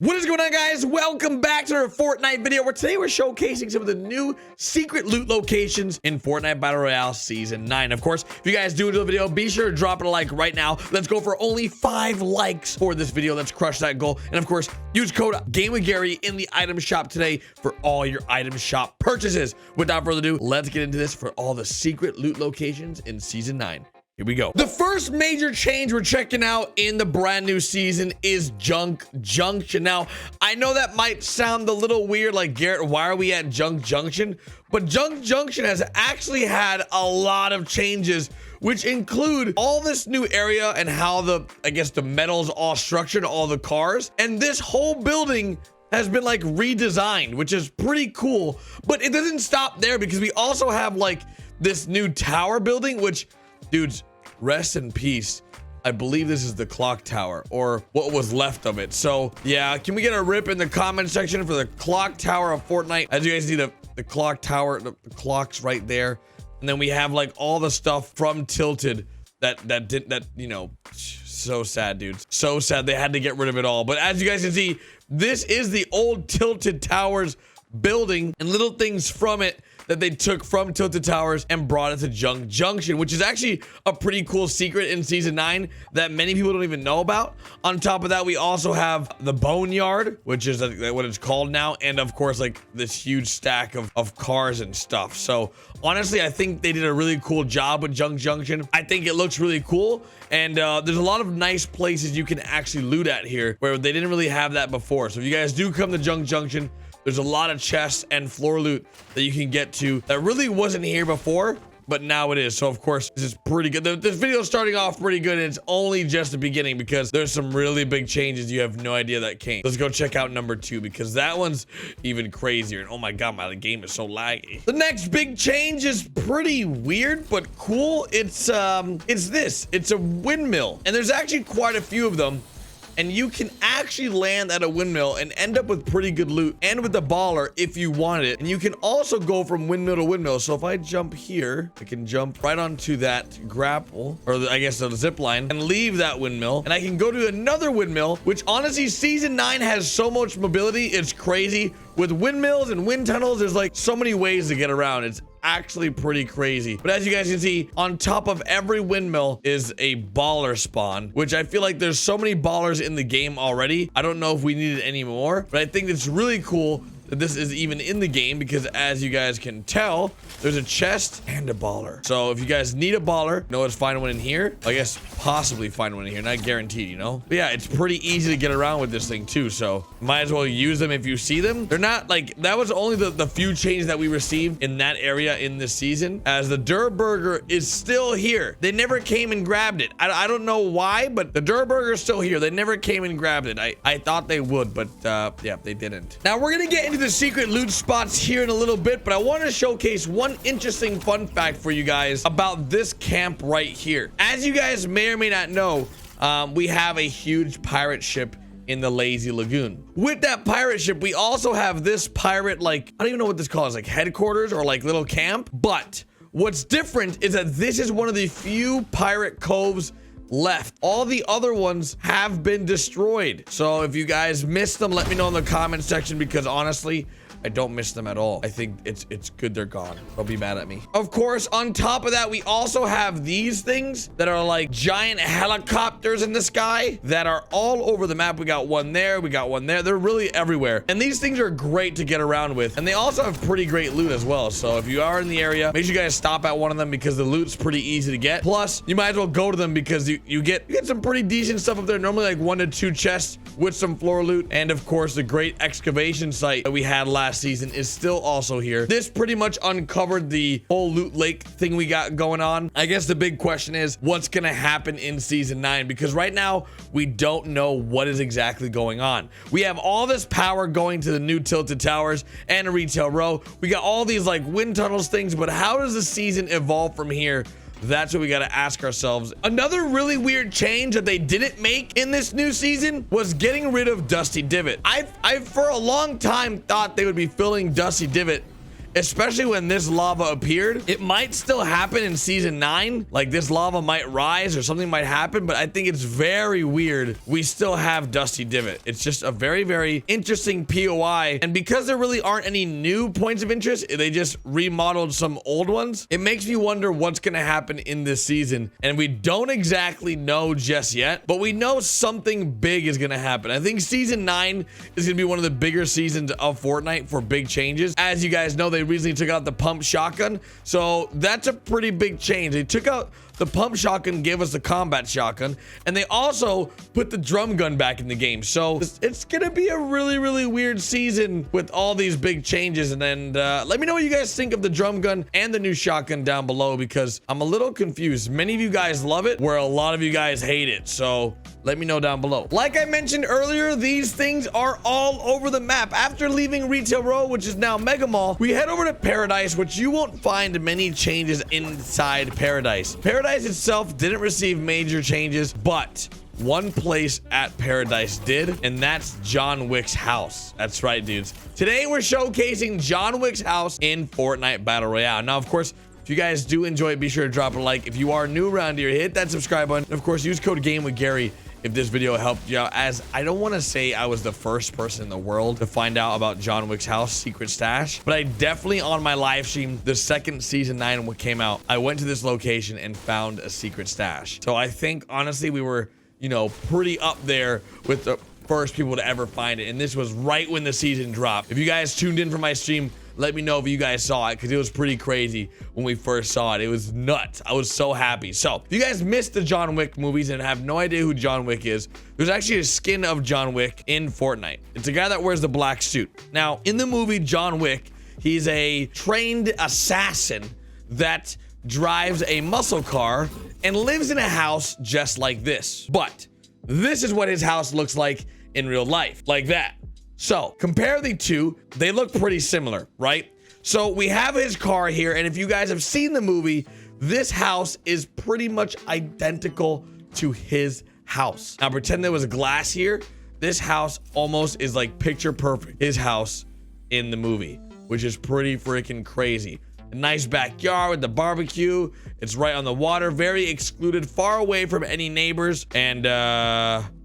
What is going on, guys? Welcome back to our Fortnite video where today we're showcasing some of the new secret loot locations in Fortnite Battle Royale Season 9. Of course, if you guys do enjoy the video, be sure to drop it a like right now. Let's go for only 5 likes for this video. Let's crush that goal. And of course, use code GamingWithGarry in the item shop today for all your item shop purchases. Without further ado, let's get into this for all the secret loot locations in Season 9. Here we go. The first major change we're checking out in the brand new season is Junction. Now, I know that might sound a little weird, like, Garrett, why are we at Junction? But Junction has actually had a lot of changes, which include all this new area and how the metal's all structured, all the cars. And this whole building has been like redesigned, which is pretty cool. But it doesn't stop there because we also have like this new tower building, which, dudes, rest in peace. I believe this is the clock tower, or what was left of it. So yeah, can we get a rip in the comment section for the clock tower of Fortnite? As you guys see, the clock tower, the clock's right there. And then we have like all the stuff from Tilted that you know, so sad, dudes. So sad they had to get rid of it all. But as you guys can see, this is the old Tilted Towers building and little things from it that they took from Tilted Towers and brought it to Junction, which is actually a pretty cool secret in Season 9 that many people don't even know about. On top of that, we also have the Boneyard, which is what it's called now, and of course, like this huge stack of cars and stuff. So honestly, I think they did a really cool job with Junction. I think it looks really cool, and there's a lot of nice places you can actually loot at here where they didn't really have that before. So if you guys do come to Junction, there's a lot of chests and floor loot that you can get to that really wasn't here before, but now it is. So of course, this is pretty good. This video is starting off pretty good, and it's only just the beginning because there's some really big changes you have no idea that came. Let's go check out number 2 because that one's even crazier. And oh my god, my game is so laggy. The next big change is pretty weird but cool. It's a windmill, and there's actually quite a few of them. And you can actually land at a windmill and end up with pretty good loot and with the baller if you want it. And you can also go from windmill to windmill. So if I jump here, I can jump right onto that grapple, or I guess the zip line, and leave that windmill. And I can go to another windmill, which honestly, Season 9 has so much mobility. It's crazy. With windmills and wind tunnels, there's like so many ways to get around. It's actually pretty crazy. But as you guys can see, on top of every windmill is a baller spawn, which I feel like there's so many ballers in the game already. I don't know if we need it anymore, but I think it's really cool that this is even in the game because as you guys can tell, there's a chest and a baller. So if you guys need a baller, you know, let's find one in here. I guess possibly find one in here, not guaranteed, you know? But yeah, it's pretty easy to get around with this thing too, so might as well use them if you see them. They're not like, that was only the few changes that we received in that area in this season, as the Durr Burger is still here. They never came and grabbed it. I don't know why, but the Durr Burger is still here. They never came and grabbed it. I thought they would, but yeah, they didn't. Now we're gonna get into the secret loot spots here in a little bit, but I want to showcase one interesting fun fact for you guys about this camp right here. As you guys may or may not know, we have a huge pirate ship in the Lazy Lagoon. With that pirate ship, we also have this pirate, like, I don't even know what this calls, like headquarters or like little camp. But what's different is that this is one of the few pirate coves left. All the other ones have been destroyed. So if you guys missed them, let me know in the comment section because honestly, I don't miss them at all. I think it's good they're gone. Don't be mad at me. Of course, on top of that, we also have these things that are like giant helicopters in the sky that are all over the map. We got one there. We got one there. They're really everywhere. And these things are great to get around with. And they also have pretty great loot as well. So if you are in the area, make sure you guys stop at one of them because the loot's pretty easy to get. Plus, you might as well go to them because you get some pretty decent stuff up there. Normally like 1 to 2 chests with some floor loot. And of course, the great excavation site that we had last season is still also here. This pretty much uncovered the whole loot lake thing we got going on. I guess the big question is what's gonna happen in Season 9, because right now we don't know what is exactly going on. We have all this power going to the new Tilted Towers and a retail row. We got all these like wind tunnels things, but how does the season evolve from here? That's what we got to ask ourselves. Another really weird change that they didn't make in this new season was getting rid of Dusty Divot. I've for a long time thought they would be filling Dusty Divot especially when this lava appeared. It might still happen in season 9. Like this lava might rise or something might happen, but I think it's very weird we still have Dusty Divot. It's just a very, very interesting POI. And because there really aren't any new points of interest, they just remodeled some old ones. It makes me wonder what's going to happen in this season. And we don't exactly know just yet, but we know something big is going to happen. I think season 9 is going to be one of the bigger seasons of Fortnite for big changes. As you guys know, they recently took out the pump shotgun. So that's a pretty big change. They took out the pump shotgun, gave us the combat shotgun, and they also put the drum gun back in the game. So it's gonna be a really, really weird season with all these big changes. And then let me know what you guys think of the drum gun and the new shotgun down below, because I'm a little confused. Many of you guys love it, where a lot of you guys hate it. So let me know down below. Like I mentioned earlier, these things are all over the map. After leaving Retail Row, which is now Mega Mall, we head over to Paradise, which you won't find many changes inside Paradise. Paradise itself didn't receive major changes, but one place at Paradise did, and that's John Wick's house. That's right, dudes. Today we're showcasing John Wick's house in Fortnite Battle Royale. Now, of course, if you guys do enjoy it, be sure to drop a like. If you are new around here, hit that subscribe button. And of course, use code GamingWithGarry if this video helped you out, as I don't want to say I was the first person in the world to find out about John Wick's house secret stash, but I definitely, on my live stream, the second season 9 what came out, I went to this location and found a secret stash. So I think honestly we were, you know, pretty up there with the first people to ever find it, and this was right when the season dropped. If you guys tuned in for my stream, let me know if you guys saw it, because it was pretty crazy when we first saw it. It was nuts. I was so happy. So if you guys missed the John Wick movies and have no idea who John Wick is, there's actually a skin of John Wick in Fortnite. It's a guy that wears the black suit. Now, in the movie John Wick, he's a trained assassin that drives a muscle car and lives in a house just like this. But this is what his house looks like in real life, like that. So compare the two, they look pretty similar, right? So we have his car here, and if you guys have seen the movie, this house is pretty much identical to his house. Now pretend there was glass here. This house almost is like picture perfect his house in the movie, which is pretty freaking crazy. A nice backyard with the barbecue. It's right on the water, very excluded, far away from any neighbors, and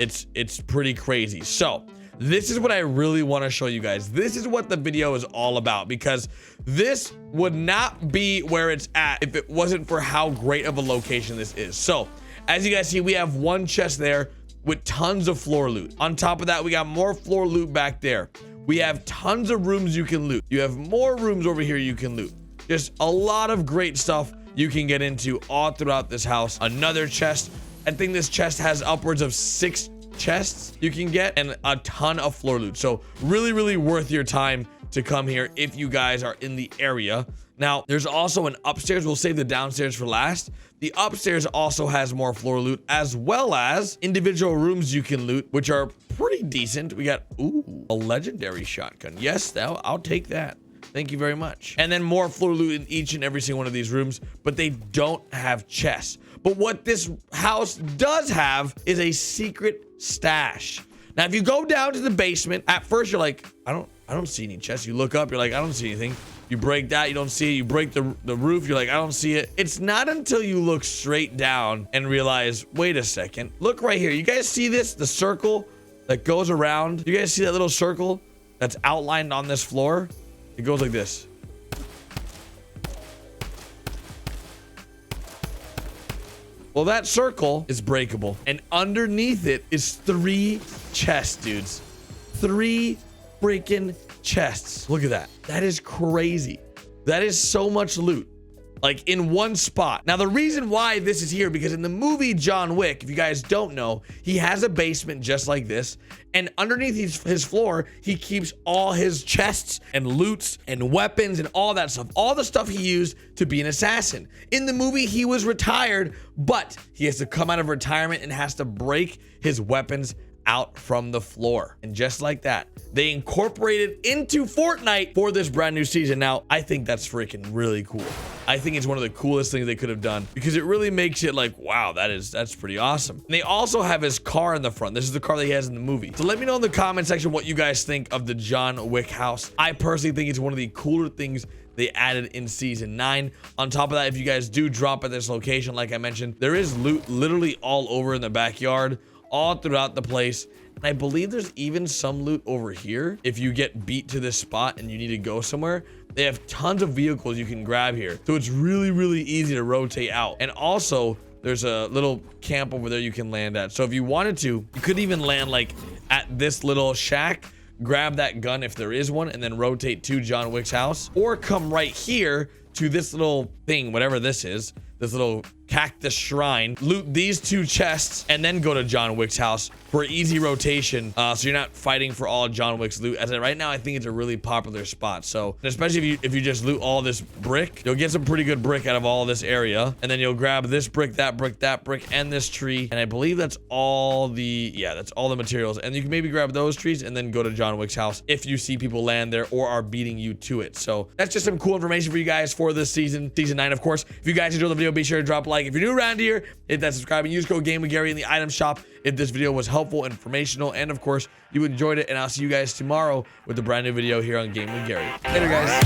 it's pretty crazy. So this is what I really want to show you guys. This is what the video is all about, because this would not be where it's at if it wasn't for how great of a location this is. So as you guys see, we have one chest there with tons of floor loot. On top of that, we got more floor loot back there. We have tons of rooms you can loot. You have more rooms over here you can loot. Just a lot of great stuff you can get into all throughout this house. Another chest. I think this chest has upwards of 6 chests you can get, and a ton of floor loot. So really, really worth your time to come here if you guys are in the area. Now, there's also an upstairs. We'll save the downstairs for last. The upstairs also has more floor loot, as well as individual rooms you can loot, which are pretty decent. We got, ooh, a legendary shotgun. Yes, I'll take that. Thank you very much. And then more floor loot in each and every single one of these rooms, but they don't have chests. But what this house does have is a secret stash. Now, if you go down to the basement, at first you're like, I don't see any chests. You look up, you're like, I don't see anything. You break that, you don't see it. You break the roof, you're like, I don't see it. It's not until you look straight down and realize, wait a second, look right here. You guys see this? The circle that goes around. You guys see that little circle that's outlined on this floor? It goes like this. Well, that circle is breakable, and underneath it is 3 chests, dudes. 3 freaking chests. Look at that. That is crazy. That is so much loot, like in one spot. Now, the reason why this is here, because in the movie John Wick, if you guys don't know, he has a basement just like this, and underneath his floor, he keeps all his chests and loots and weapons and all that stuff, all the stuff he used to be an assassin. In the movie, he was retired, but he has to come out of retirement and has to break his weapons out from the floor. And just like that, they incorporated into Fortnite for this brand new season. Now, I think that's freaking really cool. I think it's one of the coolest things they could have done, because it really makes it like, wow, that's pretty awesome. And they also have his car in the front. This is the car that he has in the movie. So let me know in the comment section what you guys think of the John Wick house. I personally think it's one of the cooler things they added in season 9. On top of that, if you guys do drop at this location, like I mentioned, there is loot literally all over in the backyard, all throughout the place. And I believe there's even some loot over here. If you get beat to this spot and you need to go somewhere, they have tons of vehicles you can grab here. So it's really, really easy to rotate out. And also, there's a little camp over there you can land at. So if you wanted to, you could even land like at this little shack, grab that gun if there is one, and then rotate to John Wick's house, or come right here to this little thing, whatever this is, this little cactus shrine, loot these 2 chests, and then go to John Wick's house for easy rotation, so you're not fighting for all John Wick's loot. As of right now, I think it's a really popular spot. So especially if you just loot all this brick, you'll get some pretty good brick out of all this area, and then you'll grab this brick, that brick, that brick, and this tree. And I believe that's all the that's all the materials. And you can maybe grab those trees and then go to John Wick's house if you see people land there or are beating you to it. So that's just some cool information for you guys for this season 9. Of course, if you guys enjoyed the video, be sure to drop a like. If you're new around here, hit that subscribe and use code GamingWithGarry in the item shop if this video was helpful, informational, and of course you enjoyed it. And I'll see you guys tomorrow with a brand new video here on Gaming with Gary. Later, guys.